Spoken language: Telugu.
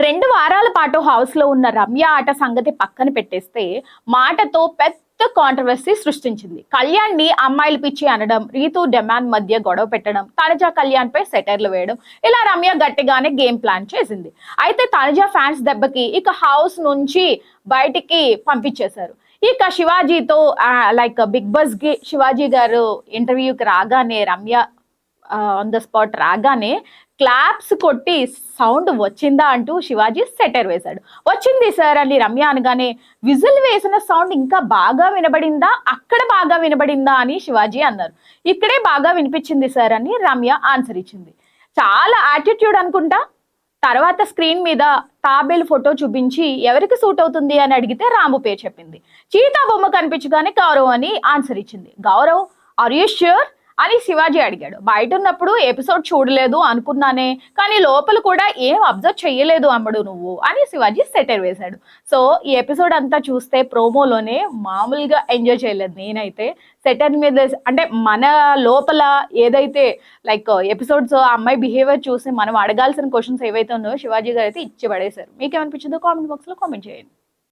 2 వారాల పాటు హౌస్‌లో ఉన్న రమ్య ఆట సంగతి పక్కన పెట్టేస్తే, మాటతో పెద్ద కాంట్రోవర్సీ సృష్టించింది. కళ్యాణ్‌ని అమ్మాయిల పిచ్చి అనడం, రీతూ, డెమాన్ మధ్య గొడవ పెట్టడం, తనుజ కళ్యాణ్‌పై సెటైర్లు వేయడం, ఇలా రమ్య గట్టిగానే గేమ్ ప్లాన్ చేసింది. అయితే తనుజ ఫ్యాన్స్ దెబ్బకి ఇక హౌస్ నుంచి బయటికి పంపించేశారు. ఇక శివాజీతో బిగ్ బాస్‌కి శివాజీ గారు ఇంటర్వ్యూకి రాగానే రమ్య ఆన్ ద స్పాట్ రాగానే క్లాప్స్ కొట్టి సౌండ్ వచ్చిందా అంటూ శివాజీ సెటర్ వేశాడు. వచ్చింది సార్ అని రమ్య అనగానే విజిల్ వేసిన సౌండ్ ఇంకా బాగా వినబడిందా, అక్కడ బాగా వినబడిందా అని శివాజీ అన్నారు. ఇక్కడే బాగా వినిపించింది సార్ అని రమ్య ఆన్సర్ ఇచ్చింది. చాలా యాటిట్యూడ్ అనుకుంటా. తర్వాత స్క్రీన్ మీద తాబేలు ఫోటో చూపించి ఎవరికి సూట్ అవుతుంది అని అడిగితే రాము పేరు చెప్పింది. చీతా బొమ్మ కనిపించగానే గౌరవ్ అని ఆన్సర్ ఇచ్చింది. గౌరవ్ ఆర్ యూ ష్యూర్ అని శివాజీ అడిగాడు. బయట ఉన్నప్పుడు ఎపిసోడ్ చూడలేదు అనుకున్నానే, కానీ లోపల కూడా ఏం అబ్జర్వ్ చెయ్యలేదు అమ్మడు నువ్వు అని శివాజీ సెటర్ వేశాడు. సో ఈ ఎపిసోడ్ అంతా చూస్తే ప్రోమోలోనే మామూలుగా ఎంజాయ్ చేయలేదు నేనైతే. సెటర్ మీద అంటే మన లోపల ఏదైతే ఎపిసోడ్స్ ఆ అమ్మాయి బిహేవియర్ చూసి మనం అడగాల్సిన క్వశ్చన్స్ ఏవైతే ఉన్నాయో శివాజీ గారు అయితే ఇచ్చి పడేశారు. మీకేమనిపించిందో కామెంట్ బాక్స్ లో కామెంట్ చేయండి.